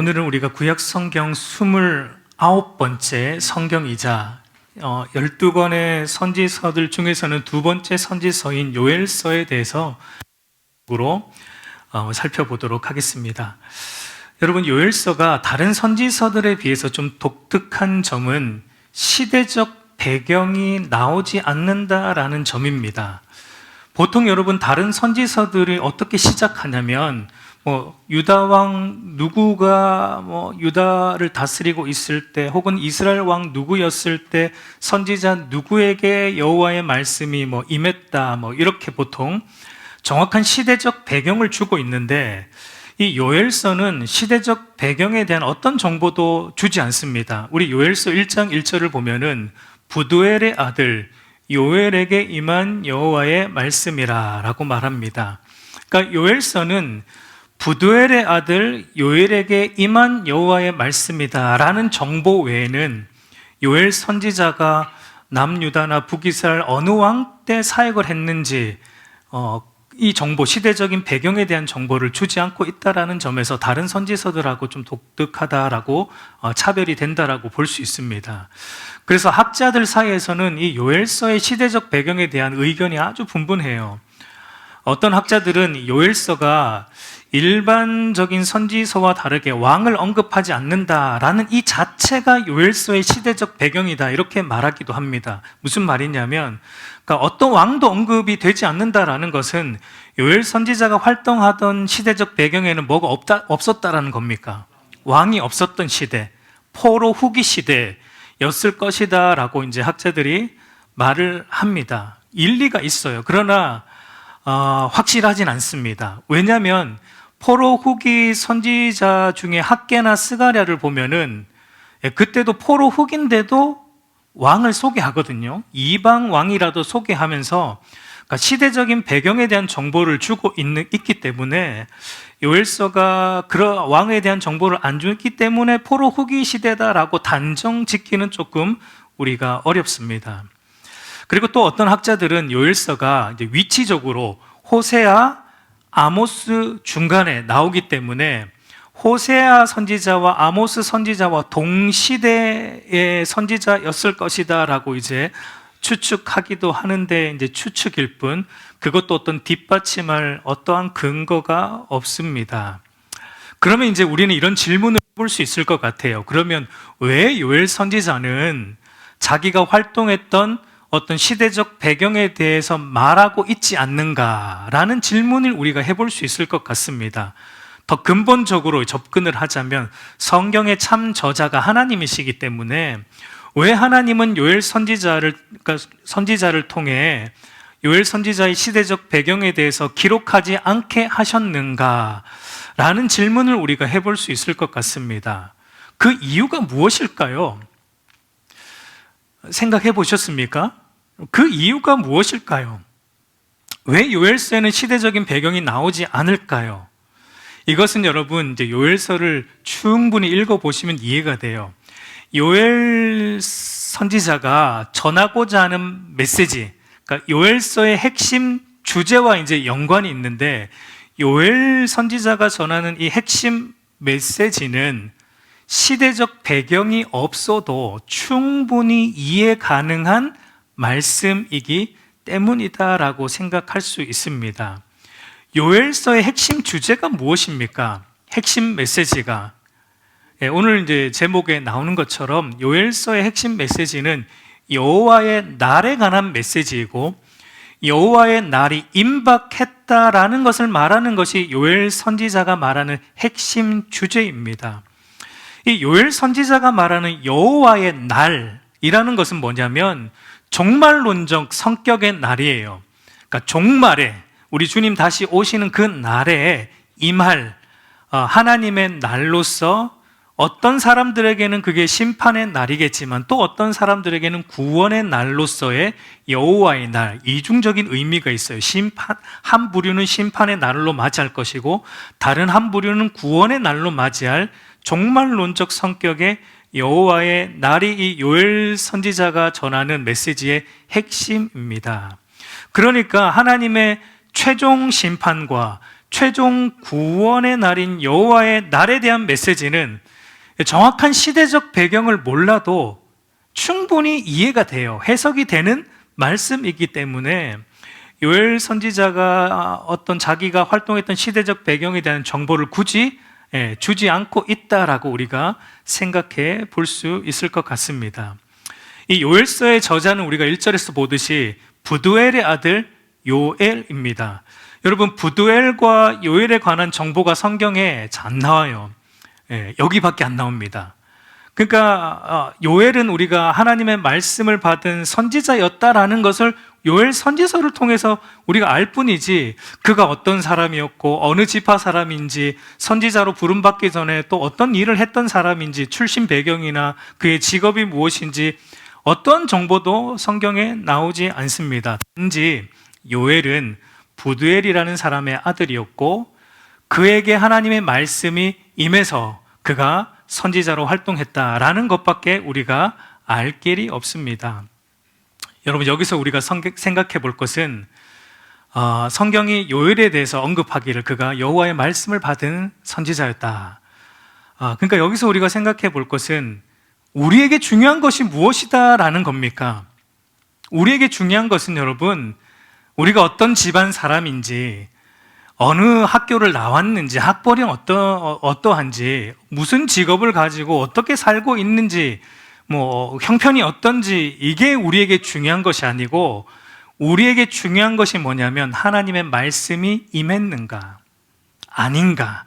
오늘은 우리가 구약 성경 29번째 성경이자 12권의 선지서들 중에서는 두 번째 선지서인 요엘서에 대해서 살펴보도록 하겠습니다. 여러분, 요엘서가 다른 선지서들에 비해서 좀 독특한 점은 시대적 배경이 나오지 않는다라는 점입니다. 보통 여러분, 다른 선지서들이 어떻게 시작하냐면 유다 왕 누구가 유다를 다스리고 있을 때, 혹은 이스라엘 왕 누구였을 때 선지자 누구에게 여호와의 말씀이 임했다, 이렇게 보통 정확한 시대적 배경을 주고 있는데, 이 요엘서는 시대적 배경에 대한 어떤 정보도 주지 않습니다. 우리 요엘서 1장 1절을 보면은 부두엘의 아들 요엘에게 임한 여호와의 말씀이라 라고 말합니다. 그러니까 요엘서는 부두엘의 아들 요엘에게 임한 여호와의 말씀이다 라는 정보 외에는 요엘 선지자가 남유다나 북이스라엘 어느 왕 때 사역을 했는지 이 정보, 시대적인 배경에 대한 정보를 주지 않고 있다라는 점에서 다른 선지서들하고 좀 독특하다라고 차별이 된다라고 볼 수 있습니다. 그래서 학자들 사이에서는 이 요엘서의 시대적 배경에 대한 의견이 아주 분분해요. 어떤 학자들은 요엘서가 일반적인 선지서와 다르게 왕을 언급하지 않는다라는 이 자체가 요엘서의 시대적 배경이다, 이렇게 말하기도 합니다. 무슨 말이냐면, 그러니까 어떤 왕도 언급이 되지 않는다라는 것은 요엘 선지자가 활동하던 시대적 배경에는 뭐가 없었다라는 겁니까? 왕이 없었던 시대, 포로 후기 시대였을 것이다 라고 이제 학자들이 말을 합니다. 일리가 있어요. 그러나 확실하진 않습니다. 왜냐하면 포로 후기 선지자 중에 학개나 스가랴를 보면은 그때도 포로 후기인데도 왕을 소개하거든요. 이방 왕이라도 소개하면서 그러니까 시대적인 배경에 대한 정보를 주고 있기 때문에, 요엘서가 그런 왕에 대한 정보를 안 주기 때문에 포로 후기 시대다라고 단정 짓기는 조금 우리가 어렵습니다. 그리고 또 어떤 학자들은 요엘서가 이제 위치적으로 호세아, 아모스 중간에 나오기 때문에 호세아 선지자와 아모스 선지자와 동시대의 선지자였을 것이다 라고 이제 추측하기도 하는데, 이제 추측일 뿐 그것도 어떤 뒷받침할 어떠한 근거가 없습니다. 그러면 이제 우리는 이런 질문을 볼 수 있을 것 같아요. 그러면 왜 요엘 선지자는 자기가 활동했던 어떤 시대적 배경에 대해서 말하고 있지 않는가라는 질문을 우리가 해볼 수 있을 것 같습니다. 더 근본적으로 접근을 하자면, 성경의 참 저자가 하나님이시기 때문에 왜 하나님은 요엘 선지자를 통해 요엘 선지자의 시대적 배경에 대해서 기록하지 않게 하셨는가라는 질문을 우리가 해볼 수 있을 것 같습니다. 그 이유가 무엇일까요? 생각해 보셨습니까? 그 이유가 무엇일까요? 왜 요엘서에는 시대적인 배경이 나오지 않을까요? 이것은 여러분, 이제 요엘서를 충분히 읽어보시면 이해가 돼요. 요엘 선지자가 전하고자 하는 메시지, 그러니까 요엘서의 핵심 주제와 이제 연관이 있는데, 요엘 선지자가 전하는 이 핵심 메시지는 시대적 배경이 없어도 충분히 이해 가능한 말씀이기 때문이다라고 생각할 수 있습니다. 요엘서의 핵심 주제가 무엇입니까? 핵심 메시지가 오늘 이제 제목에 나오는 것처럼 요엘서의 핵심 메시지는 여호와의 날에 관한 메시지이고, 여호와의 날이 임박했다라는 것을 말하는 것이 요엘 선지자가 말하는 핵심 주제입니다. 이 요엘 선지자가 말하는 여호와의 날이라는 것은 뭐냐면 종말론적 성격의 날이에요. 그러니까 종말에, 우리 주님 다시 오시는 그 날에 임할 하나님의 날로서, 어떤 사람들에게는 그게 심판의 날이겠지만 또 어떤 사람들에게는 구원의 날로서의 여호와의 날, 이중적인 의미가 있어요. 한 부류는 심판의 날로 맞이할 것이고, 다른 한 부류는 구원의 날로 맞이할 종말론적 성격의 여호와의 날이 이 요엘 선지자가 전하는 메시지의 핵심입니다. 그러니까 하나님의 최종 심판과 최종 구원의 날인 여호와의 날에 대한 메시지는 정확한 시대적 배경을 몰라도 충분히 이해가 돼요. 해석이 되는 말씀이기 때문에 요엘 선지자가 어떤 자기가 활동했던 시대적 배경에 대한 정보를 굳이 주지 않고 있다라고 우리가 생각해 볼 수 있을 것 같습니다. 이 요엘서의 저자는 우리가 1절에서 보듯이 부두엘의 아들 요엘입니다. 여러분, 부두엘과 요엘에 관한 정보가 성경에 잘 안 나와요. 여기밖에 안 나옵니다. 그러니까 요엘은 우리가 하나님의 말씀을 받은 선지자였다라는 것을 요엘 선지서를 통해서 우리가 알 뿐이지, 그가 어떤 사람이었고 어느 지파 사람인지, 선지자로 부름받기 전에 또 어떤 일을 했던 사람인지, 출신 배경이나 그의 직업이 무엇인지 어떤 정보도 성경에 나오지 않습니다. 단지 요엘은 부두엘이라는 사람의 아들이었고 그에게 하나님의 말씀이 임해서 그가 선지자로 활동했다라는 것밖에 우리가 알 길이 없습니다. 여러분, 여기서 우리가 생각해 볼 것은 성경이 요엘에 대해서 언급하기를 그가 여호와의 말씀을 받은 선지자였다. 그러니까 여기서 우리가 생각해 볼 것은 우리에게 중요한 것이 무엇이다라는 겁니까? 우리에게 중요한 것은 여러분, 우리가 어떤 집안 사람인지, 어느 학교를 나왔는지, 학벌이 어떠한지, 무슨 직업을 가지고 어떻게 살고 있는지, 형편이 어떤지, 이게 우리에게 중요한 것이 아니고 우리에게 중요한 것이 뭐냐면 하나님의 말씀이 임했는가 아닌가,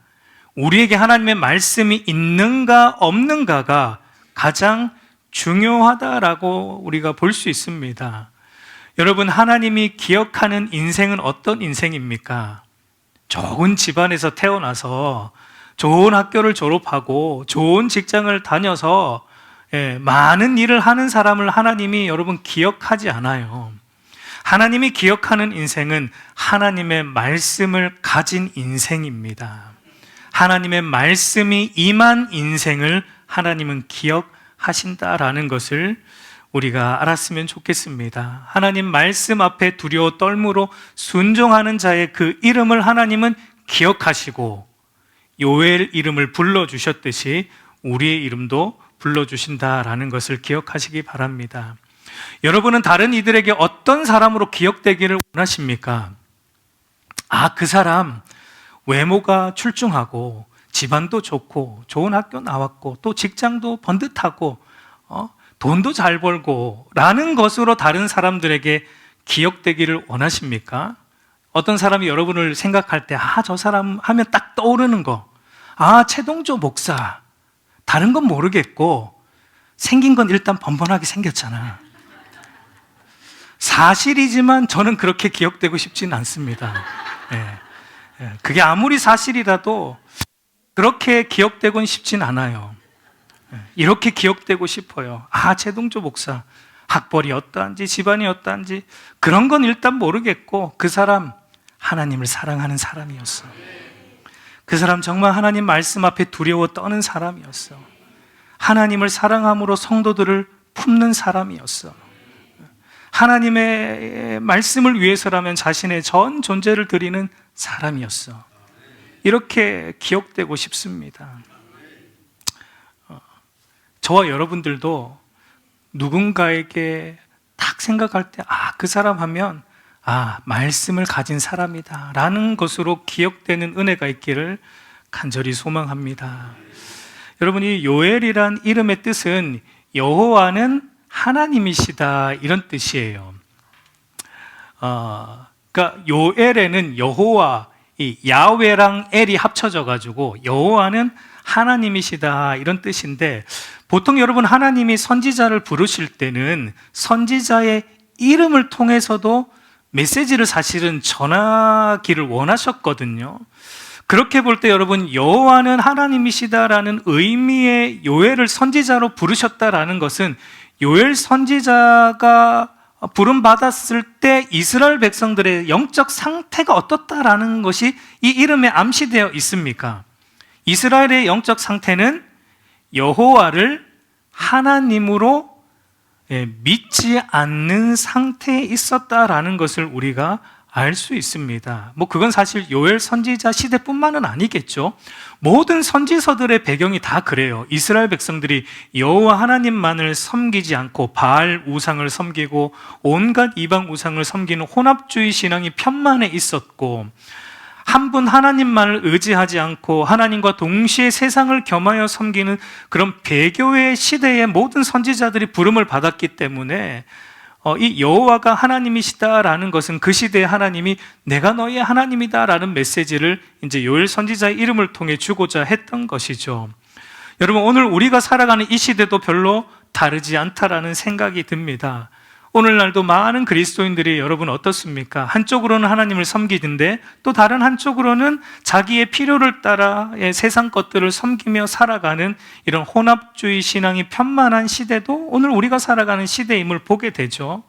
우리에게 하나님의 말씀이 있는가 없는가가 가장 중요하다라고 우리가 볼 수 있습니다. 여러분, 하나님이 기억하는 인생은 어떤 인생입니까? 좋은 집안에서 태어나서 좋은 학교를 졸업하고 좋은 직장을 다녀서 많은 일을 하는 사람을 하나님이 여러분 기억하지 않아요. 하나님이 기억하는 인생은 하나님의 말씀을 가진 인생입니다. 하나님의 말씀이 임한 인생을 하나님은 기억하신다라는 것을 우리가 알았으면 좋겠습니다. 하나님 말씀 앞에 두려워 떨므로 순종하는 자의 그 이름을 하나님은 기억하시고 요엘 이름을 불러주셨듯이 우리의 이름도 불러주신다라는 것을 기억하시기 바랍니다. 여러분은 다른 이들에게 어떤 사람으로 기억되기를 원하십니까? 그 사람 외모가 출중하고 집안도 좋고 좋은 학교 나왔고 또 직장도 번듯하고 돈도 잘 벌고 라는 것으로 다른 사람들에게 기억되기를 원하십니까? 어떤 사람이 여러분을 생각할 때 저 사람 하면 딱 떠오르는 거, 최동조 목사, 다른 건 모르겠고 생긴 건 일단 번번하게 생겼잖아. 사실이지만 저는 그렇게 기억되고 싶지는 않습니다. 그게 아무리 사실이라도 그렇게 기억되곤 싶진 않아요. 이렇게 기억되고 싶어요. 최동조 목사, 학벌이 어떠한지 집안이 어떠한지 그런 건 일단 모르겠고 그 사람 하나님을 사랑하는 사람이었어. 그 사람 정말 하나님 말씀 앞에 두려워 떠는 사람이었어. 하나님을 사랑함으로 성도들을 품는 사람이었어. 하나님의 말씀을 위해서라면 자신의 전 존재를 드리는 사람이었어. 이렇게 기억되고 싶습니다. 저와 여러분들도 누군가에게 딱 생각할 때 그 사람 하면 말씀을 가진 사람이다 라는 것으로 기억되는 은혜가 있기를 간절히 소망합니다. 여러분이 요엘이란 이름의 뜻은 여호와는 하나님이시다 이런 뜻이에요. 그러니까 요엘에는 여호와, 이 야훼랑 엘이 합쳐져 가지고 여호와는 하나님이시다 이런 뜻인데, 보통 여러분 하나님이 선지자를 부르실 때는 선지자의 이름을 통해서도 메시지를 사실은 전하기를 원하셨거든요. 그렇게 볼 때 여러분 여호와는 하나님이시다라는 의미의 요엘을 선지자로 부르셨다라는 것은 요엘 선지자가 부름받았을 때 이스라엘 백성들의 영적 상태가 어떻다라는 것이 이 이름에 암시되어 있습니까? 이스라엘의 영적 상태는 여호와를 하나님으로 믿지 않는 상태에 있었다라는 것을 우리가 알 수 있습니다. 그건 사실 요엘 선지자 시대뿐만은 아니겠죠. 모든 선지서들의 배경이 다 그래요. 이스라엘 백성들이 여호와 하나님만을 섬기지 않고 바알 우상을 섬기고 온갖 이방 우상을 섬기는 혼합주의 신앙이 편만에 있었고, 한 분 하나님만을 의지하지 않고 하나님과 동시에 세상을 겸하여 섬기는 그런 배교의 시대의 모든 선지자들이 부름을 받았기 때문에 이 여호와가 하나님이시다라는 것은 그 시대의 하나님이 내가 너희의 하나님이다라는 메시지를 이제 요엘 선지자의 이름을 통해 주고자 했던 것이죠. 여러분, 오늘 우리가 살아가는 이 시대도 별로 다르지 않다라는 생각이 듭니다. 오늘날도 많은 그리스도인들이 여러분 어떻습니까? 한쪽으로는 하나님을 섬기는데 또 다른 한쪽으로는 자기의 필요를 따라 세상 것들을 섬기며 살아가는 이런 혼합주의 신앙이 편만한 시대도 오늘 우리가 살아가는 시대임을 보게 되죠.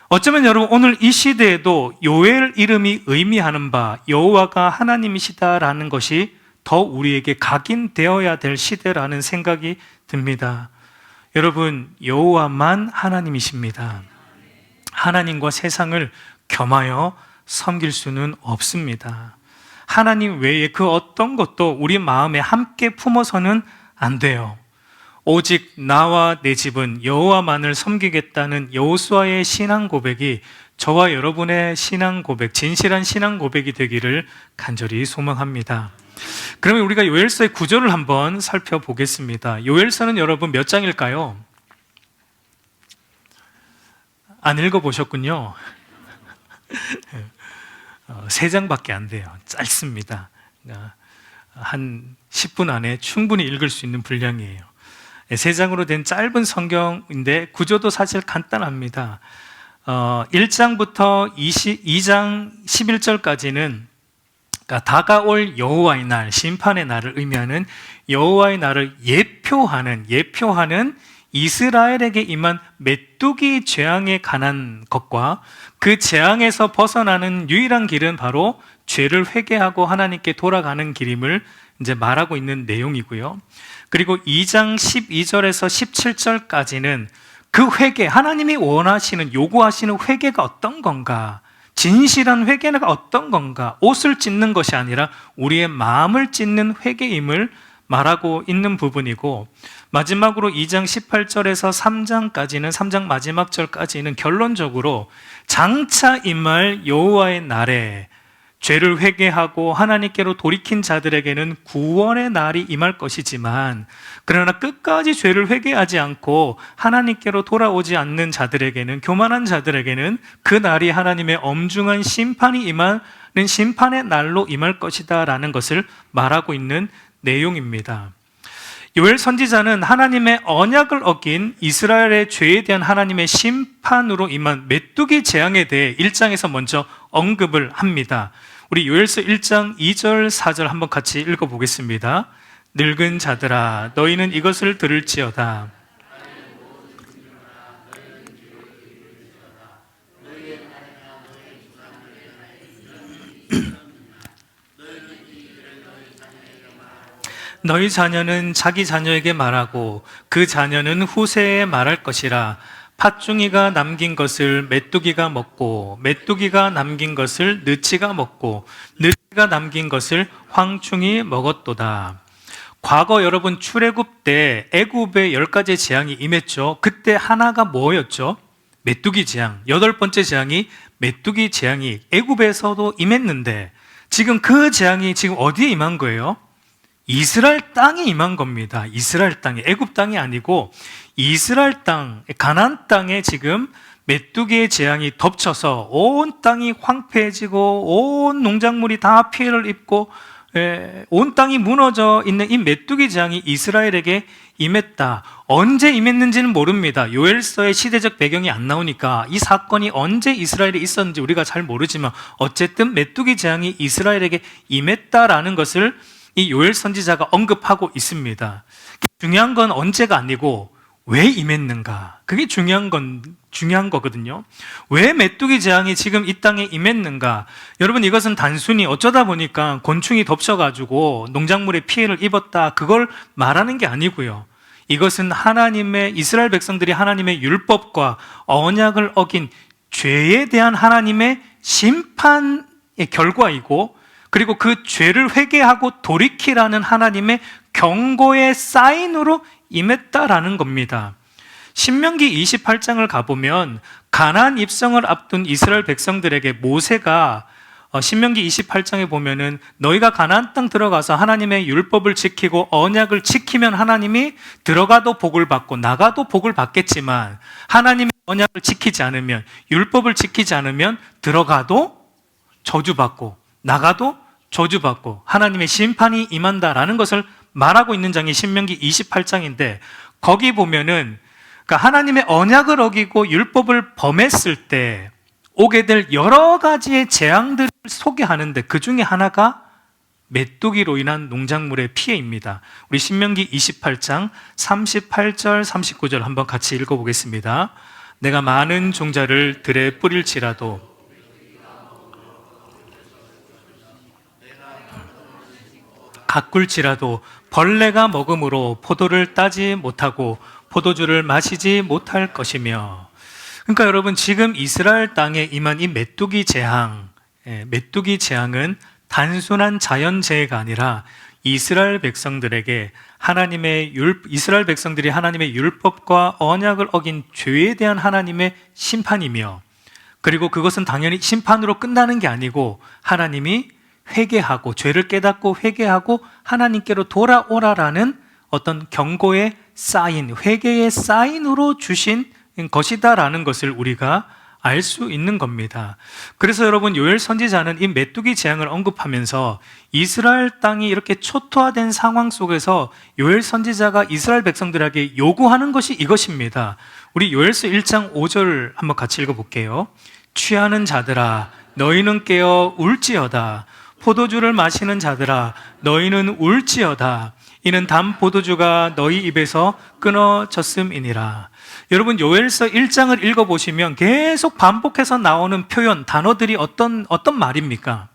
어쩌면 여러분 오늘 이 시대에도 요엘 이름이 의미하는 바 여호와가 하나님이시다라는 것이 더 우리에게 각인되어야 될 시대라는 생각이 듭니다. 여러분, 여호와만 하나님이십니다. 하나님과 세상을 겸하여 섬길 수는 없습니다. 하나님 외에 그 어떤 것도 우리 마음에 함께 품어서는 안 돼요. 오직 나와 내 집은 여호와만을 섬기겠다는 여호수아의 신앙 고백이 저와 여러분의 신앙 고백, 진실한 신앙 고백이 되기를 간절히 소망합니다. 그러면 우리가 요엘서의 구조를 한번 살펴보겠습니다. 요엘서는 여러분 몇 장일까요? 안 읽어보셨군요. 3장밖에 안 돼요. 짧습니다. 한 10분 안에 충분히 읽을 수 있는 분량이에요. 3장으로 된 짧은 성경인데 구조도 사실 간단합니다. 1장부터 22장 11절까지는 다가올 여호와의 날, 심판의 날을 의미하는 여호와의 날을 예표하는 이스라엘에게 임한 메뚜기 재앙에 관한 것과 그 재앙에서 벗어나는 유일한 길은 바로 죄를 회개하고 하나님께 돌아가는 길임을 이제 말하고 있는 내용이고요. 그리고 2장 12절에서 17절까지는 그 회개, 하나님이 원하시는, 요구하시는 회개가 어떤 건가? 진실한 회개가 어떤 건가? 옷을 찢는 것이 아니라 우리의 마음을 찢는 회개임을 말하고 있는 부분이고, 마지막으로 2장 18절에서 3장까지는 3장 마지막 절까지는 결론적으로 장차 임할 여호와의 날에 죄를 회개하고 하나님께로 돌이킨 자들에게는 구원의 날이 임할 것이지만, 그러나 끝까지 죄를 회개하지 않고 하나님께로 돌아오지 않는 자들에게는, 교만한 자들에게는 그 날이 하나님의 엄중한 심판이 임하는 심판의 날로 임할 것이다 라는 것을 말하고 있는 내용입니다. 요엘 선지자는 하나님의 언약을 어긴 이스라엘의 죄에 대한 하나님의 심판으로 임한 메뚜기 재앙에 대해 1장에서 먼저 언급을 합니다. 우리 요엘서 1장 2절 4절 한번 같이 읽어보겠습니다. 늙은 자들아 너희는 이것을 들을지어다. 너희 자녀는 자기 자녀에게 말하고 그 자녀는 후세에 말할 것이라. 팥중이가 남긴 것을 메뚜기가 먹고 메뚜기가 남긴 것을 느치가 먹고 느치가 남긴 것을 황충이 먹었도다. 과거 여러분 출애굽 때 애굽에 10가지 재앙이 임했죠. 그때 하나가 뭐였죠? 메뚜기 재앙. 8번째 재앙이 메뚜기 재앙이 애굽에서도 임했는데, 지금 그 재앙이 지금 어디에 임한 거예요? 이스라엘 땅에 임한 겁니다. 이스라엘 땅에, 애굽 땅이 아니고 이스라엘 땅, 가나안 땅에 지금 메뚜기의 재앙이 덮쳐서 온 땅이 황폐해지고 온 농작물이 다 피해를 입고 온 땅이 무너져 있는 이 메뚜기 재앙이 이스라엘에게 임했다. 언제 임했는지는 모릅니다. 요엘서의 시대적 배경이 안 나오니까 이 사건이 언제 이스라엘에 있었는지 우리가 잘 모르지만 어쨌든 메뚜기 재앙이 이스라엘에게 임했다라는 것을 이 요엘 선지자가 언급하고 있습니다. 중요한 건 언제가 아니고 왜 임했는가? 그게 중요한 거거든요. 왜 메뚜기 재앙이 지금 이 땅에 임했는가? 여러분, 이것은 단순히 어쩌다 보니까 곤충이 덮쳐가지고 농작물에 피해를 입었다, 그걸 말하는 게 아니고요. 이것은 하나님의, 이스라엘 백성들이 하나님의 율법과 언약을 어긴 죄에 대한 하나님의 심판의 결과이고, 그리고 그 죄를 회개하고 돌이키라는 하나님의 경고의 사인으로 임했다라는 겁니다. 신명기 28장을 가보면 가나안 입성을 앞둔 이스라엘 백성들에게 모세가 신명기 28장에 보면은 너희가 가나안 땅 들어가서 하나님의 율법을 지키고 언약을 지키면 하나님이 들어가도 복을 받고 나가도 복을 받겠지만, 하나님의 언약을 지키지 않으면, 율법을 지키지 않으면 들어가도 저주받고 나가도 저주받고 하나님의 심판이 임한다라는 것을 말하고 있는 장이 신명기 28장인데, 거기 보면은 그러니까 하나님의 언약을 어기고 율법을 범했을 때 오게 될 여러 가지의 재앙들을 소개하는데, 그 중에 하나가 메뚜기로 인한 농작물의 피해입니다. 우리 신명기 28장 38절 39절 한번 같이 읽어보겠습니다. 내가 많은 종자를 들에 뿌릴지라도 가꿀지라도 벌레가 먹음으로 포도를 따지 못하고 포도주를 마시지 못할 것이며. 그러니까 여러분, 지금 이스라엘 땅에 임한 이 메뚜기 재앙, 메뚜기 재앙은 단순한 자연재해가 아니라 이스라엘 백성들에게 이스라엘 백성들이 하나님의 율법과 언약을 어긴 죄에 대한 하나님의 심판이며, 그리고 그것은 당연히 심판으로 끝나는 게 아니고 하나님이 회개하고 죄를 깨닫고 회개하고 하나님께로 돌아오라라는 어떤 경고의 사인, 회개의 사인으로 주신 것이다라는 것을 우리가 알 수 있는 겁니다. 그래서 여러분, 요엘 선지자는 이 메뚜기 재앙을 언급하면서 이스라엘 땅이 이렇게 초토화된 상황 속에서 요엘 선지자가 이스라엘 백성들에게 요구하는 것이 이것입니다. 우리 요엘서 1장 5절 한번 같이 읽어볼게요. 취하는 자들아 너희는 깨어 울지어다. 포도주를 마시는 자들아 너희는 울지어다. 이는 단 포도주가 너희 입에서 끊어졌음이니라. 여러분, 요엘서 1장을 읽어보시면 계속 반복해서 나오는 표현, 단어들이 어떤 말입니까?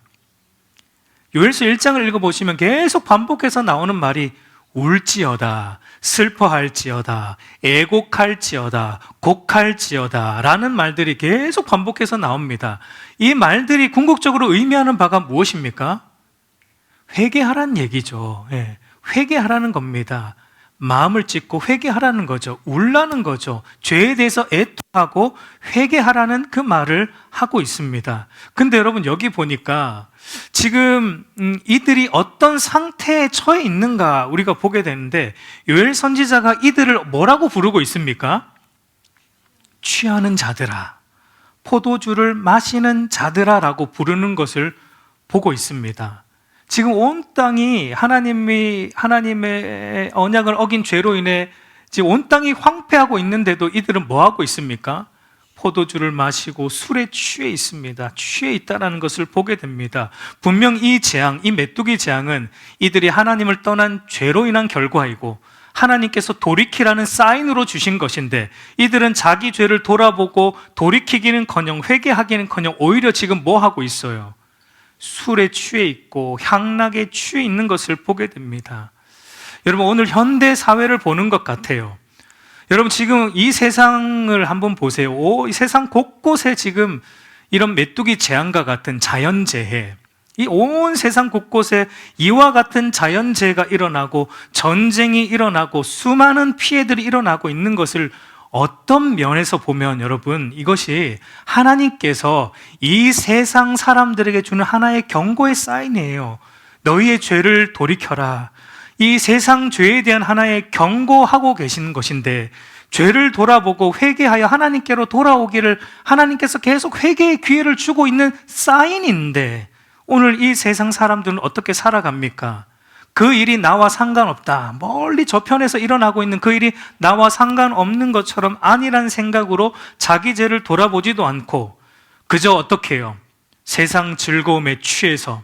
요엘서 1장을 읽어보시면 계속 반복해서 나오는 말이 울지어다, 슬퍼할지어다, 애곡할지어다, 곡할지어다 라는 말들이 계속 반복해서 나옵니다. 이 말들이 궁극적으로 의미하는 바가 무엇입니까? 회개하라는 얘기죠. 회개하라는 겁니다. 마음을 찢고 회개하라는 거죠. 울라는 거죠. 죄에 대해서 애통하고 회개하라는 그 말을 하고 있습니다. 근데 여러분, 여기 보니까 지금 이들이 어떤 상태에 처해 있는가 우리가 보게 되는데, 요엘 선지자가 이들을 뭐라고 부르고 있습니까? 취하는 자들아, 포도주를 마시는 자들아 라고 부르는 것을 보고 있습니다. 지금 온 땅이 하나님의 언약을 어긴 죄로 인해 지금 온 땅이 황폐하고 있는데도 이들은 뭐 하고 있습니까? 포도주를 마시고 술에 취해 있습니다. 취해 있다는 것을 보게 됩니다. 분명 이 재앙, 이 메뚜기 재앙은 이들이 하나님을 떠난 죄로 인한 결과이고 하나님께서 돌이키라는 사인으로 주신 것인데, 이들은 자기 죄를 돌아보고 돌이키기는커녕 회개하기는커녕 오히려 지금 뭐 하고 있어요? 술에 취해 있고 향락에 취해 있는 것을 보게 됩니다. 여러분, 오늘 현대 사회를 보는 것 같아요. 여러분, 지금 이 세상을 한번 보세요. 이 세상 곳곳에 지금 이런 메뚜기 재앙과 같은 자연재해, 이 온 세상 곳곳에 이와 같은 자연재해가 일어나고 전쟁이 일어나고 수많은 피해들이 일어나고 있는 것을 어떤 면에서 보면 여러분, 이것이 하나님께서 이 세상 사람들에게 주는 하나의 경고의 사인이에요. 너희의 죄를 돌이켜라. 이 세상 죄에 대한 하나의 경고하고 계신 것인데, 죄를 돌아보고 회개하여 하나님께로 돌아오기를 하나님께서 계속 회개의 기회를 주고 있는 사인인데, 오늘 이 세상 사람들은 어떻게 살아갑니까? 그 일이 나와 상관없다, 멀리 저편에서 일어나고 있는 그 일이 나와 상관없는 것처럼 아니란 생각으로 자기 죄를 돌아보지도 않고 그저 어떻게 해요? 세상 즐거움에 취해서,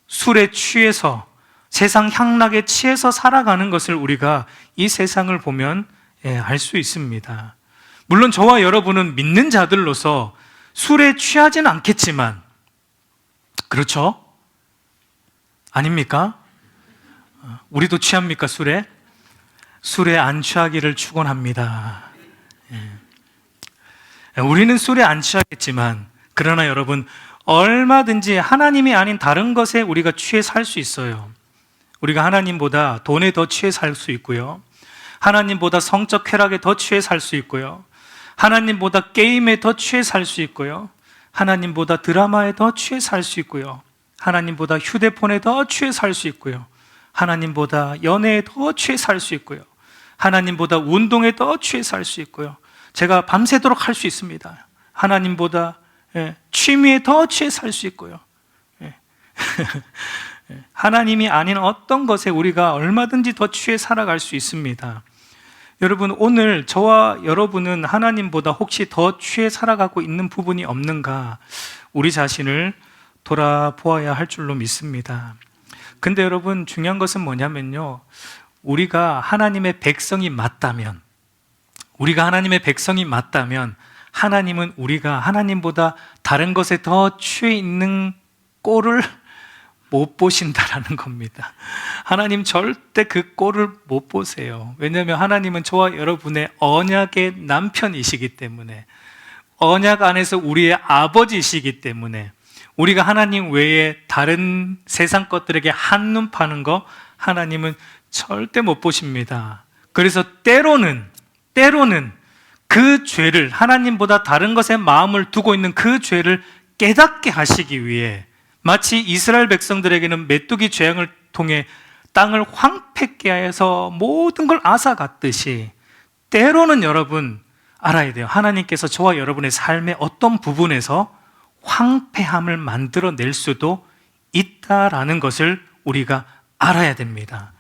술에 취해서, 세상 향락에 취해서 살아가는 것을 우리가 이 세상을 보면 알 수 있습니다. 물론 저와 여러분은 믿는 자들로서 술에 취하지는 않겠지만, 그렇죠? 아닙니까? 우리도 취합니까, 술에? 술에 안 취하기를 축원합니다. 우리는 술에 안 취하겠지만, 그러나 여러분, 얼마든지 하나님이 아닌 다른 것에 우리가 취해 살 수 있어요. 우리가 하나님보다 돈에 더 취해 살 수 있고요. 하나님보다 성적 쾌락에 더 취해 살 수 있고요. 하나님보다 게임에 더 취해 살 수 있고요. 하나님보다 드라마에 더 취해 살 수 있고요. 하나님보다 휴대폰에 더 취해 살 수 있고요. 하나님보다 연애에 더 취해 살 수 있고요. 하나님보다 운동에 더 취해 살 수 있고요. 제가 밤새도록 할 수 있습니다. 하나님보다 취미에 더 취해 살 수 있고요. 하나님이 아닌 어떤 것에 우리가 얼마든지 더 취해 살아갈 수 있습니다. 여러분, 오늘 저와 여러분은 하나님보다 혹시 더 취해 살아가고 있는 부분이 없는가, 우리 자신을 돌아보아야 할 줄로 믿습니다. 근데 여러분, 중요한 것은 뭐냐면요, 우리가 하나님의 백성이 맞다면, 하나님은 우리가 하나님보다 다른 것에 더 취해 있는 꼴을 못 보신다라는 겁니다. 하나님 절대 그 꼴을 못 보세요. 왜냐하면 하나님은 저와 여러분의 언약의 남편이시기 때문에, 언약 안에서 우리의 아버지이시기 때문에, 우리가 하나님 외에 다른 세상 것들에게 한눈 파는 거 하나님은 절대 못 보십니다. 그래서 때로는 그 죄를, 하나님보다 다른 것에 마음을 두고 있는 그 죄를 깨닫게 하시기 위해, 마치 이스라엘 백성들에게는 메뚜기 재앙을 통해 땅을 황폐케 해서 모든 걸 앗아갔듯이, 때로는 여러분 알아야 돼요. 하나님께서 저와 여러분의 삶의 어떤 부분에서 황폐함을 만들어낼 수도 있다라는 것을 우리가 알아야 됩니다.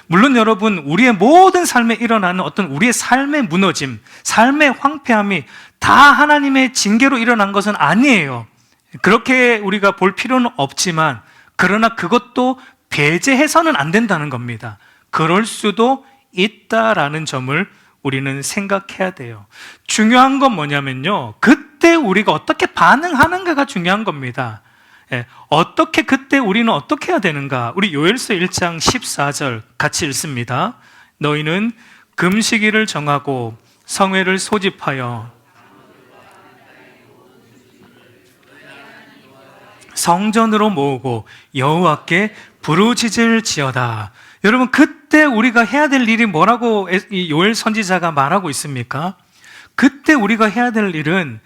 물론 여러분, 우리의 모든 삶에 일어나는 어떤 우리의 삶의 무너짐, 삶의 황폐함이 다 하나님의 징계로 일어난 것은 아니에요. 그렇게 우리가 볼 필요는 없지만, 그러나 그것도 배제해서는 안 된다는 겁니다. 그럴 수도 있다라는 점을 우리는 생각해야 돼요. 중요한 건 뭐냐면요, 그때 우리가 어떻게 반응하는가가 중요한 겁니다. 어떻게, 그때 우리는 어떻게 해야 되는가? 우리 요엘서 1장 14절 같이 읽습니다. 너희는 금식일을 정하고 성회를 소집하여 성전으로 모으고 여호와께 부르짖을 지어다. 여러분, 그때 우리가 해야 될 일이 뭐라고 이 요엘 선지자가 말하고 있습니까? 그때 우리가 해야 될 일은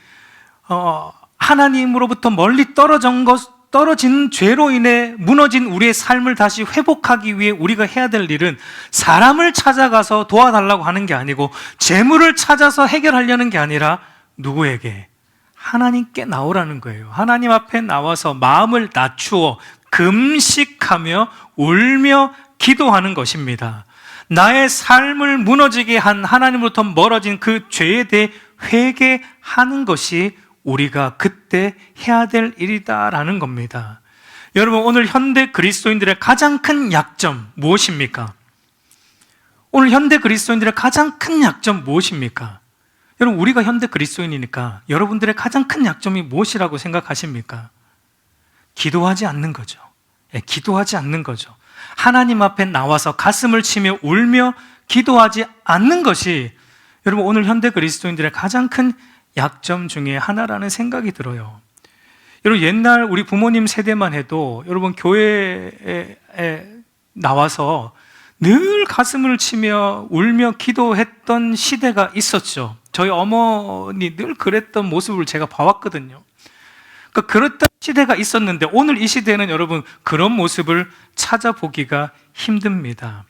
하나님으로부터 멀리 떨어진 죄로 인해 무너진 우리의 삶을 다시 회복하기 위해 우리가 해야 될 일은 사람을 찾아가서 도와달라고 하는 게 아니고, 재물을 찾아서 해결하려는 게 아니라 누구에게? 하나님께 나오라는 거예요. 하나님 앞에 나와서 마음을 낮추어 금식하며 울며 기도하는 것입니다. 나의 삶을 무너지게 한, 하나님으로부터 멀어진 그 죄에 대해 회개하는 것이 우리가 그때 해야 될 일이다라는 겁니다. 여러분, 오늘 현대 그리스도인들의 가장 큰 약점 무엇입니까? 오늘 현대 그리스도인들의 가장 큰 약점 무엇입니까? 여러분, 우리가 현대 그리스도인이니까 여러분들의 가장 큰 약점이 무엇이라고 생각하십니까? 기도하지 않는 거죠. 기도하지 않는 거죠. 하나님 앞에 나와서 가슴을 치며 울며 기도하지 않는 것이 여러분, 오늘 현대 그리스도인들의 가장 큰 약점 중에 하나라는 생각이 들어요. 여러분, 옛날 우리 부모님 세대만 해도 여러분, 교회에 나와서 늘 가슴을 치며 울며 기도했던 시대가 있었죠. 저희 어머니 늘 그랬던 모습을 제가 봐왔거든요. 그러니까 그랬던 시대가 있었는데, 오늘 이 시대는 여러분 그런 모습을 찾아보기가 힘듭니다.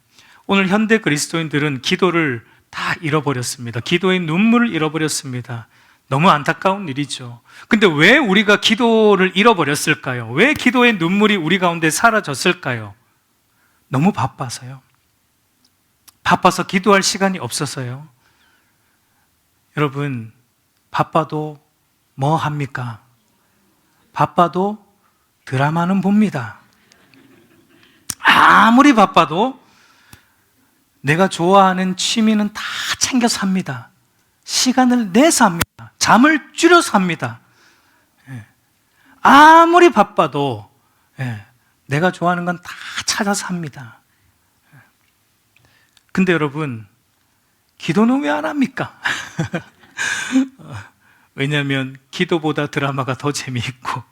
오늘 현대 그리스도인들은 기도를 다 잃어버렸습니다. 기도의 눈물을 잃어버렸습니다. 너무 안타까운 일이죠. 근데 왜 우리가 기도를 잃어버렸을까요? 왜 기도의 눈물이 우리 가운데 사라졌을까요? 너무 바빠서요. 바빠서 기도할 시간이 없어서요. 여러분, 바빠도 뭐 합니까? 바빠도 드라마는 봅니다. 아무리 바빠도 내가 좋아하는 취미는 다 챙겨서 합니다. 시간을 내서 합니다. 잠을 줄여서 합니다. 아무리 바빠도 내가 좋아하는 건 다 찾아서 합니다. 근데 여러분, 기도는 왜 안 합니까? 왜냐하면 기도보다 드라마가 더 재미있고,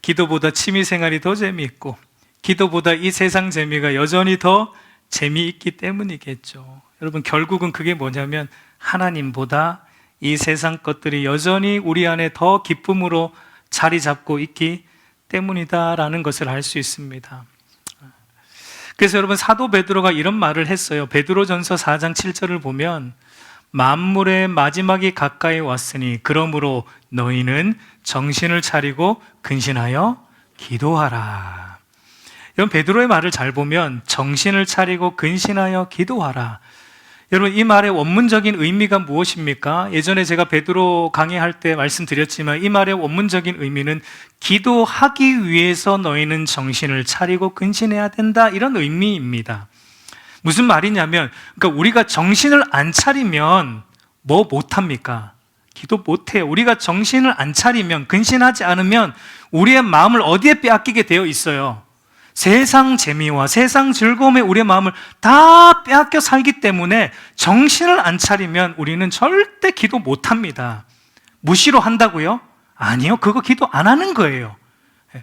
기도보다 취미생활이 더 재미있고 기도보다 이 세상 재미가 여전히 더 재미있기 때문이겠죠. 여러분, 결국은 그게 뭐냐면 하나님보다 이 세상 것들이 여전히 우리 안에 더 기쁨으로 자리 잡고 있기 때문이다라는 것을 알 수 있습니다. 그래서 여러분, 사도 베드로가 이런 말을 했어요. 베드로전서 4장 7절을 보면 만물의 마지막이 가까이 왔으니 그러므로 너희는 정신을 차리고 근신하여 기도하라. 여러분, 베드로의 말을 잘 보면 정신을 차리고 근신하여 기도하라. 여러분, 이 말의 원문적인 의미가 무엇입니까? 예전에 제가 베드로 강의할 때 말씀드렸지만 이 말의 원문적인 의미는 기도하기 위해서 너희는 정신을 차리고 근신해야 된다, 이런 의미입니다. 무슨 말이냐면, 그러니까 우리가 정신을 안 차리면 뭐 못합니까? 기도 못해요. 우리가 정신을 안 차리면, 근신하지 않으면 우리의 마음을 어디에 빼앗기게 되어 있어요? 세상 재미와 세상 즐거움에 우리의 마음을 다 빼앗겨 살기 때문에 정신을 안 차리면 우리는 절대 기도 못합니다. 무시로 한다고요? 아니요. 그거 기도 안 하는 거예요.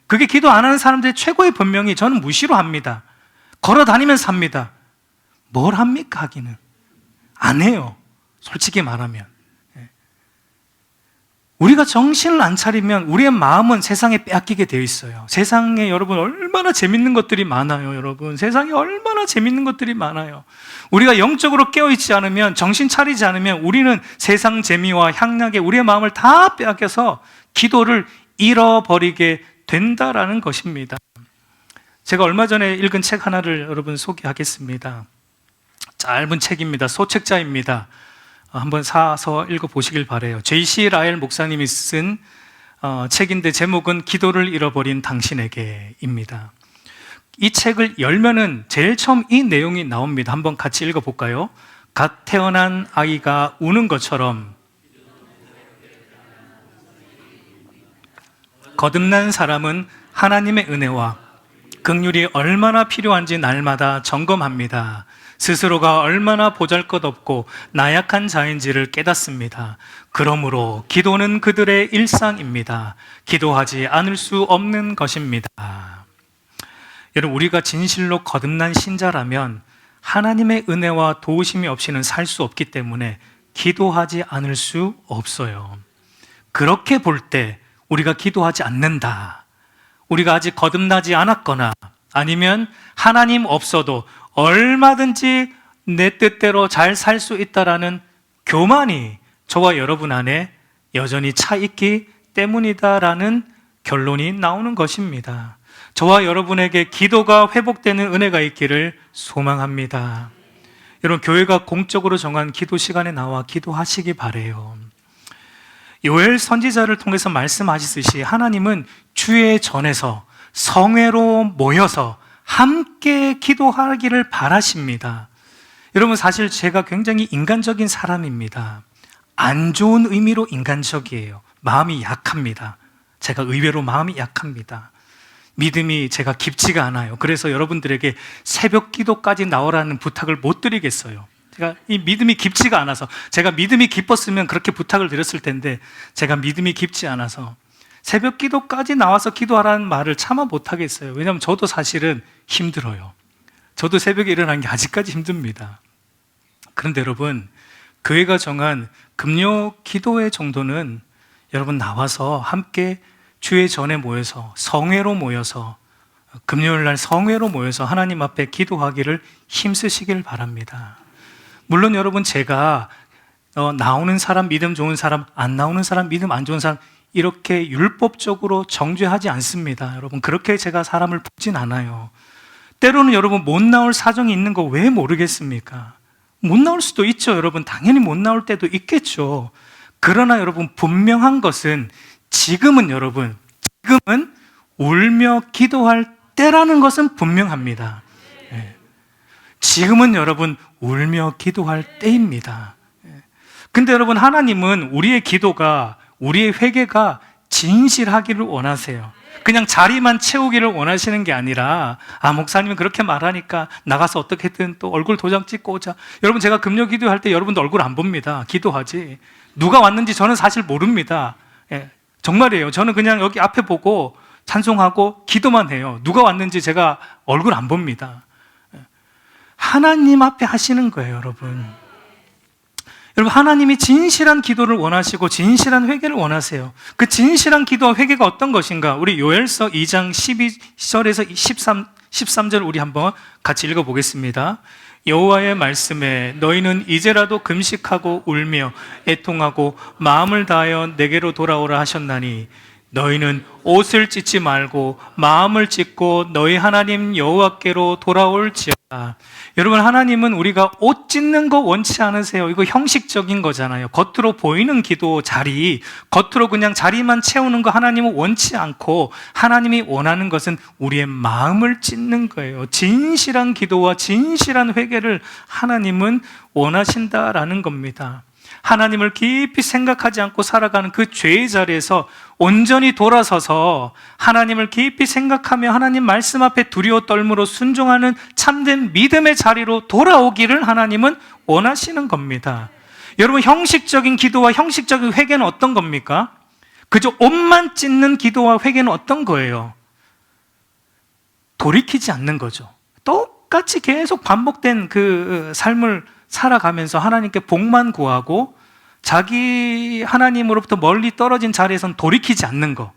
그게 기도 안 하는 사람들의 최고의 본명이 저는 무시로 합니다. 걸어 다니면서 합니다. 뭘 합니까, 하기는? 안 해요. 솔직히 말하면. 우리가 정신을 안 차리면 우리의 마음은 세상에 빼앗기게 되어 있어요. 세상에 여러분 얼마나 재밌는 것들이 많아요, 여러분. 세상에 얼마나 재밌는 것들이 많아요. 우리가 영적으로 깨어있지 않으면, 정신 차리지 않으면 우리는 세상 재미와 향락에 우리의 마음을 다 빼앗겨서 기도를 잃어버리게 된다라는 것입니다. 제가 얼마 전에 읽은 책 하나를 여러분 소개하겠습니다. 짧은 책입니다. 소책자입니다. 한번 사서 읽어보시길 바라요. J.C. 라엘 목사님이 쓴 책인데 제목은 기도를 잃어버린 당신에게입니다. 이 책을 열면은 제일 처음 이 내용이 나옵니다. 한번 같이 읽어볼까요? 갓 태어난 아이가 우는 것처럼 거듭난 사람은 하나님의 은혜와 긍휼이 얼마나 필요한지 날마다 점검합니다. 스스로가 얼마나 보잘것없고 나약한 자인지를 깨닫습니다. 그러므로 기도는 그들의 일상입니다. 기도하지 않을 수 없는 것입니다. 여러분, 우리가 진실로 거듭난 신자라면 하나님의 은혜와 도우심이 없이는 살 수 없기 때문에 기도하지 않을 수 없어요. 그렇게 볼 때 우리가 기도하지 않는다, 우리가 아직 거듭나지 않았거나 아니면 하나님 없어도 얼마든지 내 뜻대로 잘 살 수 있다라는 교만이 저와 여러분 안에 여전히 차 있기 때문이다라는 결론이 나오는 것입니다. 저와 여러분에게 기도가 회복되는 은혜가 있기를 소망합니다. 여러분, 교회가 공적으로 정한 기도 시간에 나와 기도하시기 바라요. 요엘 선지자를 통해서 말씀하시듯이 하나님은 주의 전에서 성회로 모여서 함께 기도하기를 바라십니다. 여러분, 사실 제가 굉장히 인간적인 사람입니다. 안 좋은 의미로 인간적이에요. 마음이 약합니다. 제가 의외로 마음이 약합니다. 믿음이 제가 깊지가 않아요. 그래서 여러분들에게 새벽 기도까지 나오라는 부탁을 못 드리겠어요. 제가 이 믿음이 깊지가 않아서, 제가 믿음이 깊었으면 그렇게 부탁을 드렸을 텐데 제가 믿음이 깊지 않아서 새벽 기도까지 나와서 기도하라는 말을 차마 못하겠어요. 왜냐하면 저도 사실은 힘들어요. 저도 새벽에 일어나는 게 아직까지 힘듭니다. 그런데 여러분, 교회가 정한 금요 기도회 정도는 여러분 나와서 함께 주의 전에 모여서 성회로 모여서 금요일 날 성회로 모여서 하나님 앞에 기도하기를 힘쓰시길 바랍니다. 물론 여러분, 제가 나오는 사람 믿음 좋은 사람, 안 나오는 사람 믿음 안 좋은 사람 이렇게 율법적으로 정죄하지 않습니다. 여러분, 그렇게 제가 사람을 보진 않아요. 때로는 여러분 못 나올 사정이 있는 거 왜 모르겠습니까? 못 나올 수도 있죠. 여러분, 당연히 못 나올 때도 있겠죠. 그러나 여러분, 분명한 것은 지금은 울며 기도할 때라는 것은 분명합니다. 지금은 여러분 울며 기도할 때입니다. 근데 여러분, 하나님은 우리의 기도가, 우리의 회개가 진실하기를 원하세요. 그냥 자리만 채우기를 원하시는 게 아니라, 목사님은 그렇게 말하니까 나가서 어떻게든 또 얼굴 도장 찍고 오자. 여러분, 제가 금요 기도할 때 여러분도 얼굴 안 봅니다. 기도하지. 누가 왔는지 저는 사실 모릅니다. 정말이에요. 저는 그냥 여기 앞에 보고 찬송하고 기도만 해요. 누가 왔는지 제가 얼굴 안 봅니다. 하나님 앞에 하시는 거예요, 여러분. 여러분, 하나님이 진실한 기도를 원하시고 진실한 회개를 원하세요. 그 진실한 기도와 회개가 어떤 것인가? 우리 요엘서 2장 12절에서 13절 우리 한번 같이 읽어보겠습니다. 여호와의 말씀에 너희는 이제라도 금식하고 울며 애통하고 마음을 다하여 내게로 돌아오라 하셨나니 너희는 옷을 찢지 말고 마음을 찢고 너희 하나님 여호와께로 돌아올지어다. 여러분, 하나님은 우리가 옷 찢는 거 원치 않으세요. 이거 형식적인 거잖아요. 겉으로 보이는 기도 자리, 겉으로 그냥 자리만 채우는 거 하나님은 원치 않고, 하나님이 원하는 것은 우리의 마음을 찢는 거예요. 진실한 기도와 진실한 회개를 하나님은 원하신다라는 겁니다. 하나님을 깊이 생각하지 않고 살아가는 그 죄의 자리에서 온전히 돌아서서 하나님을 깊이 생각하며 하나님 말씀 앞에 두려워 떨므로 순종하는 참된 믿음의 자리로 돌아오기를 하나님은 원하시는 겁니다. 여러분, 형식적인 기도와 형식적인 회개는 어떤 겁니까? 그저 옷만 찢는 기도와 회개는 어떤 거예요? 돌이키지 않는 거죠. 똑같이 계속 반복된 그 삶을 살아가면서 하나님께 복만 구하고 자기 하나님으로부터 멀리 떨어진 자리에선 돌이키지 않는 거.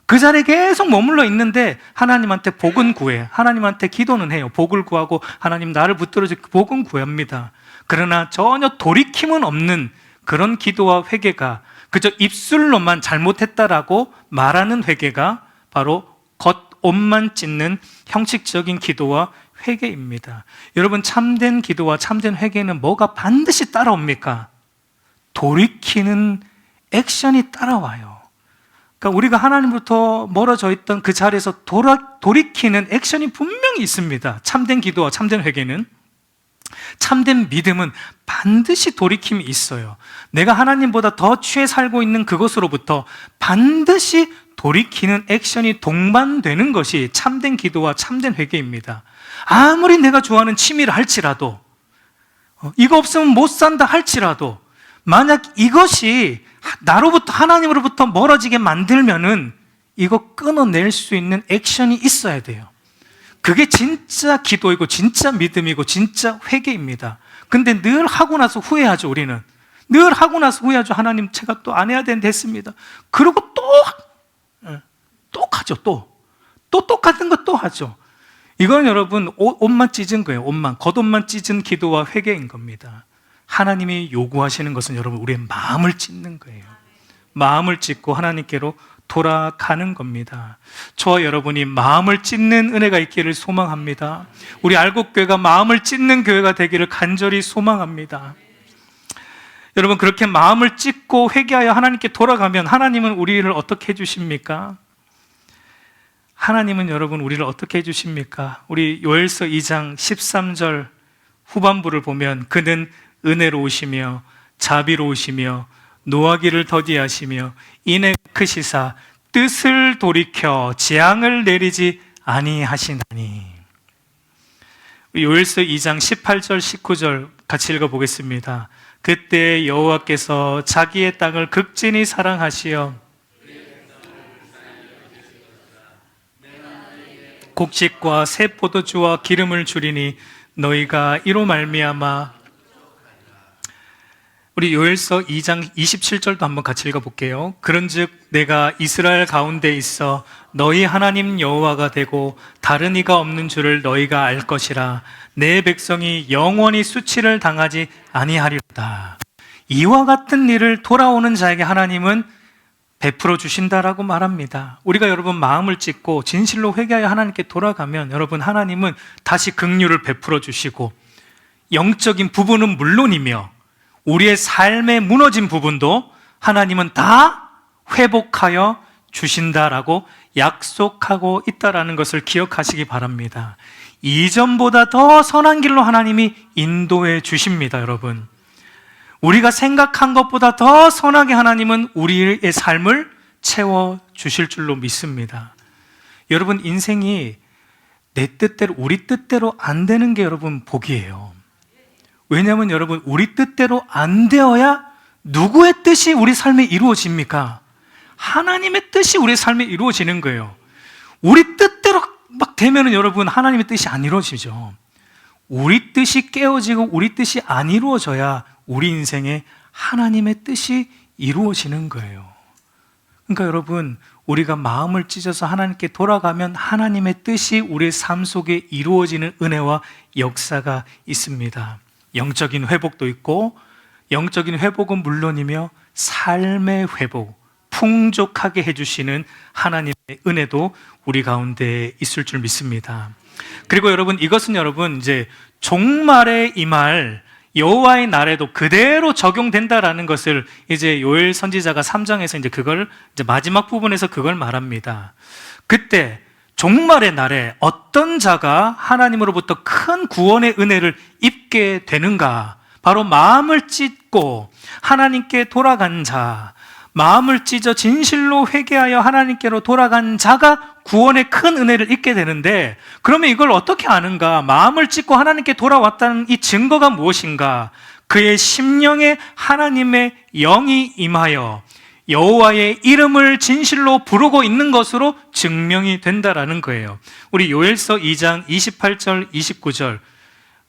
그 자리에 계속 머물러 있는데 하나님한테 복은 구해. 하나님한테 기도는 해요. 복을 구하고 하나님 나를 붙들어 주시고 복은 구합니다. 그러나 전혀 돌이킴은 없는 그런 기도와 회개가, 그저 입술로만 잘못했다라고 말하는 회개가 바로 겉옷만 찢는 형식적인 기도와 회개입니다. 여러분, 참된 기도와 참된 회개는 뭐가 반드시 따라옵니까? 돌이키는 액션이 따라와요. 그러니까 우리가 하나님부터 멀어져 있던 그 자리에서 돌이키는 액션이 분명히 있습니다. 참된 기도와 참된 회개는. 참된 믿음은 반드시 돌이킴이 있어요. 내가 하나님보다 더 취해 살고 있는 그것으로부터 반드시 돌이키는 액션이 동반되는 것이 참된 기도와 참된 회개입니다. 아무리 내가 좋아하는 취미를 할지라도, 이거 없으면 못 산다 할지라도, 만약 이것이 나로부터, 하나님으로부터 멀어지게 만들면은 이거 끊어낼 수 있는 액션이 있어야 돼요. 그게 진짜 기도이고 진짜 믿음이고 진짜 회개입니다. 근데 늘 하고 나서 후회하죠. 우리는 늘 하고 나서 후회하죠. 하나님, 제가 또 안 해야 되는데 했습니다. 그리고 또 하죠. 또 똑같은 거 또 하죠. 이건 여러분 옷만 찢은 거예요. 겉옷만 찢은 기도와 회개인 겁니다. 하나님이 요구하시는 것은 여러분 우리의 마음을 찢는 거예요. 마음을 찢고 하나님께로 돌아가는 겁니다. 저와 여러분이 마음을 찢는 은혜가 있기를 소망합니다. 우리 알곡교회가 마음을 찢는 교회가 되기를 간절히 소망합니다. 여러분, 그렇게 마음을 찢고 회개하여 하나님께 돌아가면 하나님은 우리를 어떻게 해주십니까? 하나님은 여러분 우리를 어떻게 해주십니까? 우리 요엘서 2장 13절 후반부를 보면 그는 은혜로우시며 자비로우시며 노하기를 더디하시며 인애 크시사 뜻을 돌이켜 재앙을 내리지 아니하시나니. 요엘서 2장 18절 19절 같이 읽어보겠습니다. 그때 여호와께서 자기의 땅을 극진히 사랑하시어 곡식과 새 포도주와 기름을 주리니 너희가 이로 말미암아. 우리 요엘서 2장 27절도 한번 같이 읽어볼게요. 그런즉 내가 이스라엘 가운데 있어 너희 하나님 여호와가 되고 다른 이가 없는 줄을 너희가 알 것이라. 내 백성이 영원히 수치를 당하지 아니하리로다. 이와 같은 일을 돌아오는 자에게 하나님은 베풀어 주신다라고 말합니다. 우리가 여러분 마음을 찢고 진실로 회개하여 하나님께 돌아가면 여러분 하나님은 다시 긍휼을 베풀어 주시고 영적인 부분은 물론이며 우리의 삶에 무너진 부분도 하나님은 다 회복하여 주신다라고 약속하고 있다라는 것을 기억하시기 바랍니다. 이전보다 더 선한 길로 하나님이 인도해 주십니다, 여러분. 우리가 생각한 것보다 더 선하게 하나님은 우리의 삶을 채워 주실 줄로 믿습니다. 여러분, 인생이 내 뜻대로, 우리 뜻대로 안 되는 게 여러분 복이에요. 왜냐하면 여러분, 우리 뜻대로 안 되어야 누구의 뜻이 우리 삶에 이루어집니까? 하나님의 뜻이 우리 삶에 이루어지는 거예요. 우리 뜻대로 막 되면은 여러분 하나님의 뜻이 안 이루어지죠. 우리 뜻이 깨어지고 우리 뜻이 안 이루어져야 우리 인생에 하나님의 뜻이 이루어지는 거예요. 그러니까 여러분, 우리가 마음을 찢어서 하나님께 돌아가면 하나님의 뜻이 우리의 삶 속에 이루어지는 은혜와 역사가 있습니다. 영적인 회복도 있고, 영적인 회복은 물론이며 삶의 회복, 풍족하게 해주시는 하나님의 은혜도 우리 가운데 있을 줄 믿습니다. 그리고 여러분, 이것은 여러분 이제 종말에 임할 여호와의 날에도 그대로 적용된다라는 것을 이제 요엘 선지자가 3장에서 이제 그걸 이제 마지막 부분에서 그걸 말합니다. 그때 종말의 날에 어떤 자가 하나님으로부터 큰 구원의 은혜를 입게 되는가? 바로 마음을 찢고 하나님께 돌아간 자, 마음을 찢어 진실로 회개하여 하나님께로 돌아간 자가 구원의 큰 은혜를 입게 되는데, 그러면 이걸 어떻게 아는가? 마음을 찢고 하나님께 돌아왔다는 이 증거가 무엇인가? 그의 심령에 하나님의 영이 임하여 여호와의 이름을 진실로 부르고 있는 것으로 증명이 된다라는 거예요. 우리 요엘서 2장 28절 29절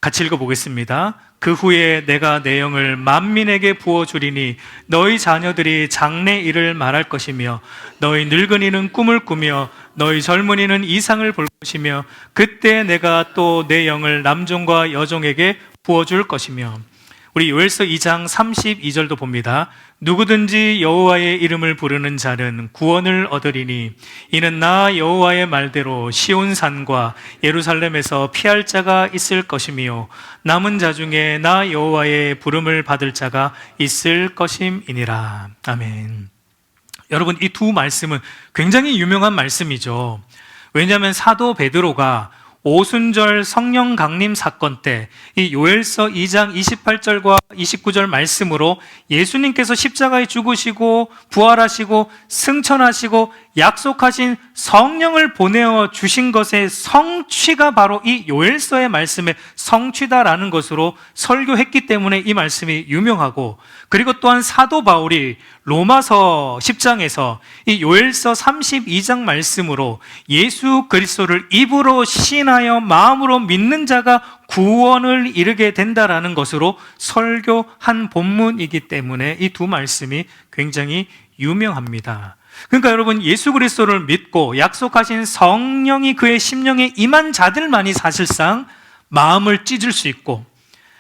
같이 읽어보겠습니다. 그 후에 내가 내 영을 만민에게 부어주리니 너희 자녀들이 장래 일을 말할 것이며 너희 늙은이는 꿈을 꾸며 너희 젊은이는 이상을 볼 것이며 그때 내가 또 내 영을 남종과 여종에게 부어줄 것이며. 우리 요엘서 2장 32절도 봅니다. 누구든지 여호와의 이름을 부르는 자는 구원을 얻으리니 이는 나 여호와의 말대로 시온산과 예루살렘에서 피할 자가 있을 것이며 남은 자 중에 나 여호와의 부름을 받을 자가 있을 것임이니라. 아멘. 여러분, 이 두 말씀은 굉장히 유명한 말씀이죠. 왜냐하면 사도 베드로가 오순절 성령 강림 사건 때 이 요엘서 2장 28절과 29절 말씀으로 예수님께서 십자가에 죽으시고 부활하시고 승천하시고 약속하신 성령을 보내어 주신 것의 성취가 바로 이 요엘서의 말씀의 성취다라는 것으로 설교했기 때문에 이 말씀이 유명하고, 그리고 또한 사도 바울이 로마서 10장에서 이 요엘서 32장 말씀으로 예수 그리스도를 입으로 신하여 마음으로 믿는 자가 구원을 이루게 된다라는 것으로 설교한 본문이기 때문에 이 두 말씀이 굉장히 유명합니다. 그러니까 여러분, 예수 그리스도를 믿고 약속하신 성령이 그의 심령에 임한 자들만이 사실상 마음을 찢을 수 있고,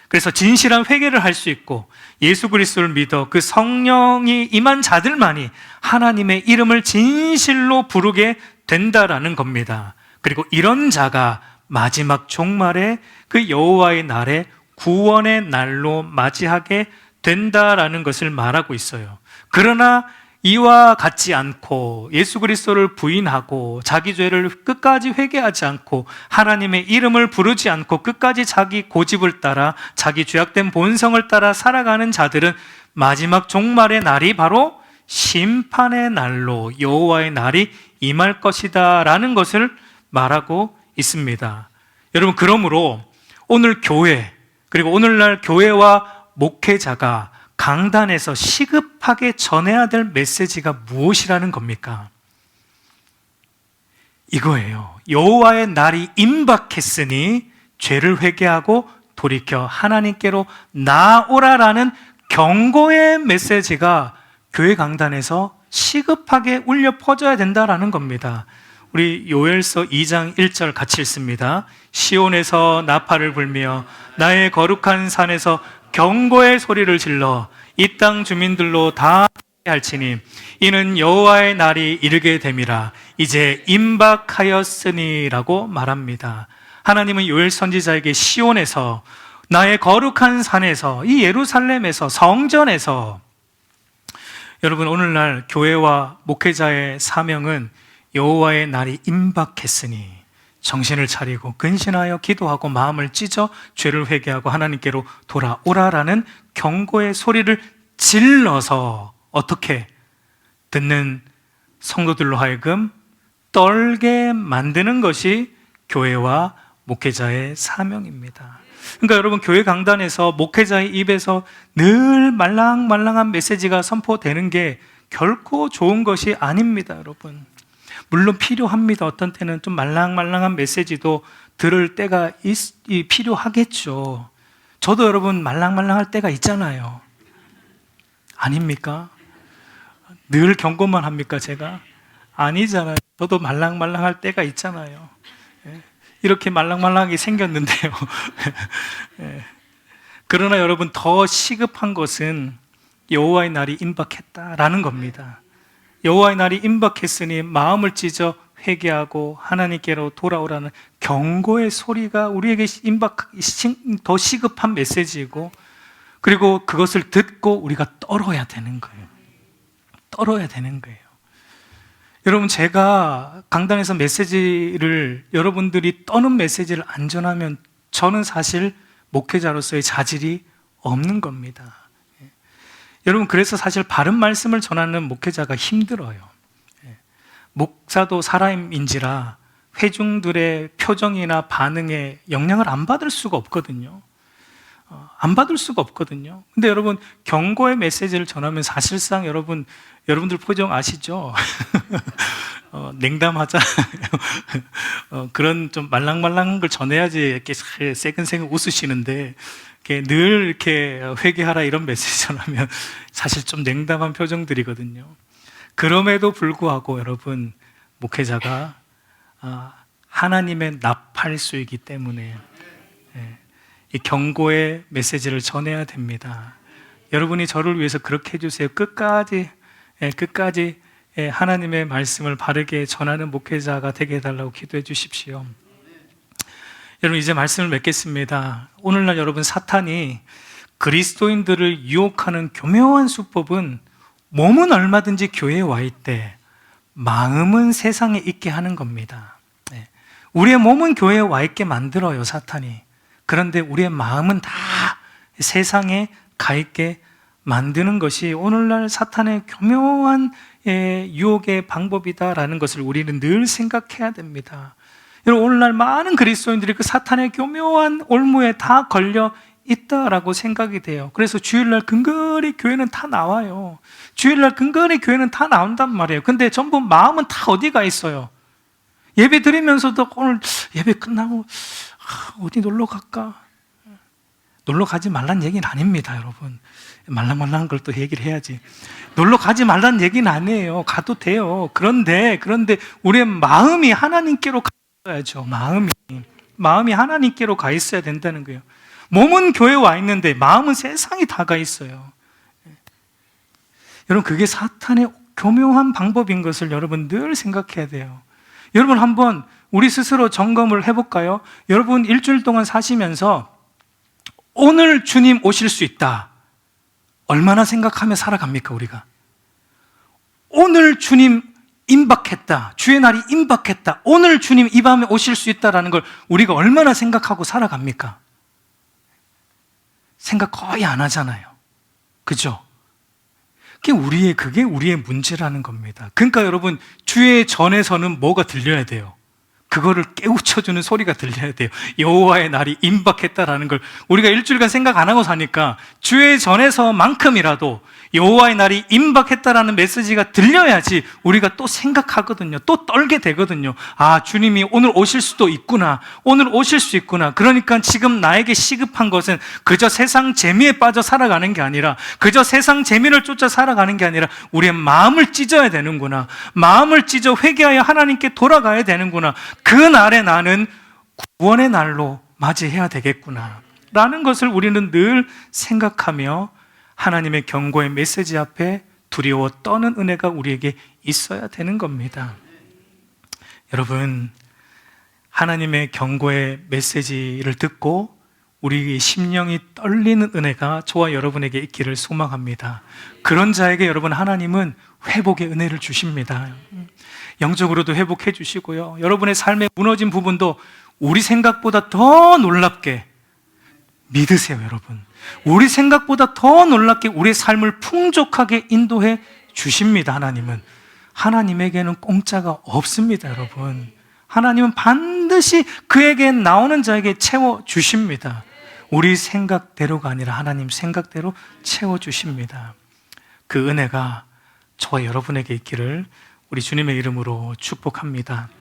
그래서 진실한 회개를 할 수 있고, 예수 그리스도를 믿어 그 성령이 임한 자들만이 하나님의 이름을 진실로 부르게 된다라는 겁니다. 그리고 이런 자가 마지막 종말에 그 여호와의 날에 구원의 날로 맞이하게 된다라는 것을 말하고 있어요. 그러나 이와 같지 않고 예수 그리스도를 부인하고 자기 죄를 끝까지 회개하지 않고 하나님의 이름을 부르지 않고 끝까지 자기 고집을 따라 자기 죄악된 본성을 따라 살아가는 자들은 마지막 종말의 날이 바로 심판의 날로 여호와의 날이 임할 것이다 라는 것을 말하고 있습니다. 여러분, 그러므로 오늘 교회, 그리고 오늘날 교회와 목회자가 강단에서 시급하게 전해야 될 메시지가 무엇이라는 겁니까? 이거예요. 여호와의 날이 임박했으니 죄를 회개하고 돌이켜 하나님께로 나아오라라는 경고의 메시지가 교회 강단에서 시급하게 울려 퍼져야 된다라는 겁니다. 우리 요엘서 2장 1절 같이 읽습니다. 시온에서 나팔을 불며 나의 거룩한 산에서 경고의 소리를 질러 이 땅 주민들로 다 할지니 이는 여호와의 날이 이르게 됨이라 이제 임박하였으니라고 말합니다. 하나님은 요엘 선지자에게 시온에서, 나의 거룩한 산에서, 이 예루살렘에서, 성전에서, 여러분, 오늘날 교회와 목회자의 사명은 여호와의 날이 임박했으니 정신을 차리고 근신하여 기도하고 마음을 찢어 죄를 회개하고 하나님께로 돌아오라라는 경고의 소리를 질러서 어떻게 듣는 성도들로 하여금 떨게 만드는 것이 교회와 목회자의 사명입니다. 그러니까 여러분, 교회 강단에서 목회자의 입에서 늘 말랑말랑한 메시지가 선포되는 게 결코 좋은 것이 아닙니다, 여러분. 물론 필요합니다. 어떤 때는 좀 말랑말랑한 메시지도 들을 때가 필요하겠죠. 저도 여러분 말랑말랑할 때가 있잖아요. 아닙니까? 늘 경고만 합니까, 제가? 아니잖아요. 저도 말랑말랑할 때가 있잖아요. 이렇게 말랑말랑하게 생겼는데요. 그러나 여러분, 더 시급한 것은 여호와의 날이 임박했다라는 겁니다. 여호와의 날이 임박했으니 마음을 찢어 회개하고 하나님께로 돌아오라는 경고의 소리가 우리에게 더 시급한 메시지이고, 그리고 그것을 듣고 우리가 떨어야 되는 거예요. 떨어야 되는 거예요. 여러분, 제가 강단에서 메시지를, 여러분들이 떠는 메시지를 안 전하면 저는 사실 목회자로서의 자질이 없는 겁니다. 여러분, 그래서 사실 바른 말씀을 전하는 목회자가 힘들어요. 목사도 사람인지라 회중들의 표정이나 반응에 영향을 안 받을 수가 없거든요. 안 받을 수가 없거든요. 근데 여러분, 경고의 메시지를 전하면 사실상 여러분들 표정 아시죠? 냉담하잖아요. 그런 좀 말랑말랑한 걸 전해야지 이렇게 새근새근 웃으시는데, 늘 이렇게 회개하라 이런 메시지 전하면 사실 좀 냉담한 표정들이거든요. 그럼에도 불구하고 여러분, 목회자가 하나님의 나팔수이기 때문에 이 경고의 메시지를 전해야 됩니다. 여러분이 저를 위해서 그렇게 해주세요. 끝까지 하나님의 말씀을 바르게 전하는 목회자가 되게 해달라고 기도해 주십시오. 여러분, 이제 말씀을 맺겠습니다. 오늘날 여러분, 사탄이 그리스도인들을 유혹하는 교묘한 수법은 몸은 얼마든지 교회에 와 있대, 마음은 세상에 있게 하는 겁니다. 우리의 몸은 교회에 와 있게 만들어요, 사탄이. 그런데 우리의 마음은 다 세상에 가 있게 만드는 것이 오늘날 사탄의 교묘한 유혹의 방법이다라는 것을 우리는 늘 생각해야 됩니다. 여러분, 오늘날 많은 그리스도인들이 그 사탄의 교묘한 올무에 다 걸려 있다라고 생각이 돼요. 그래서 주일날 근근히 교회는 다 나와요. 주일날 근근히 교회는 다 나온단 말이에요. 근데 전부 마음은 다 어디가 있어요? 예배 드리면서도 오늘 예배 끝나고 어디 놀러 갈까? 놀러 가지 말란 얘기는 아닙니다, 여러분. 말랑말랑한 걸 또 얘기를 해야지. 놀러 가지 말란 얘기는 아니에요. 가도 돼요. 그런데 우리의 마음이 하나님께로 가야죠. 마음이 하나님께로 가 있어야 된다는 거예요. 몸은 교회에 와 있는데 마음은 세상에 다 가 있어요. 여러분, 그게 사탄의 교묘한 방법인 것을 여러분 늘 생각해야 돼요. 여러분, 한번 우리 스스로 점검을 해볼까요? 여러분, 일주일 동안 사시면서 오늘 주님 오실 수 있다, 얼마나 생각하며 살아갑니까, 우리가? 오늘 주님 임박했다, 주의 날이 임박했다, 오늘 주님 이 밤에 오실 수 있다라는 걸 우리가 얼마나 생각하고 살아갑니까? 생각 거의 안 하잖아요. 그죠? 그게 우리의 문제라는 겁니다. 그러니까 여러분, 주의 전에서는 뭐가 들려야 돼요? 그거를 깨우쳐주는 소리가 들려야 돼요. 여호와의 날이 임박했다라는 걸 우리가 일주일간 생각 안 하고 사니까 주의 전에서만큼이라도 여호와의 날이 임박했다라는 메시지가 들려야지 우리가 또 생각하거든요. 또 떨게 되거든요. 아, 주님이 오늘 오실 수도 있구나, 오늘 오실 수 있구나. 그러니까 지금 나에게 시급한 것은 그저 세상 재미에 빠져 살아가는 게 아니라, 그저 세상 재미를 쫓아 살아가는 게 아니라 우리의 마음을 찢어야 되는구나, 마음을 찢어 회개하여 하나님께 돌아가야 되는구나. 그 날에 나는 구원의 날로 맞이해야 되겠구나 라는 것을 우리는 늘 생각하며 하나님의 경고의 메시지 앞에 두려워 떠는 은혜가 우리에게 있어야 되는 겁니다. 여러분, 하나님의 경고의 메시지를 듣고 우리 심령이 떨리는 은혜가 저와 여러분에게 있기를 소망합니다. 그런 자에게 여러분, 하나님은 회복의 은혜를 주십니다. 영적으로도 회복해 주시고요, 여러분의 삶에 무너진 부분도 우리 생각보다 더 놀랍게 믿으세요. 여러분, 우리 생각보다 더 놀랍게 우리의 삶을 풍족하게 인도해 주십니다. 하나님에게는 공짜가 없습니다. 여러분, 하나님은 반드시 그에게 나오는 자에게 채워주십니다. 우리 생각대로가 아니라 하나님 생각대로 채워주십니다. 그 은혜가 저와 여러분에게 있기를 우리 주님의 이름으로 축복합니다.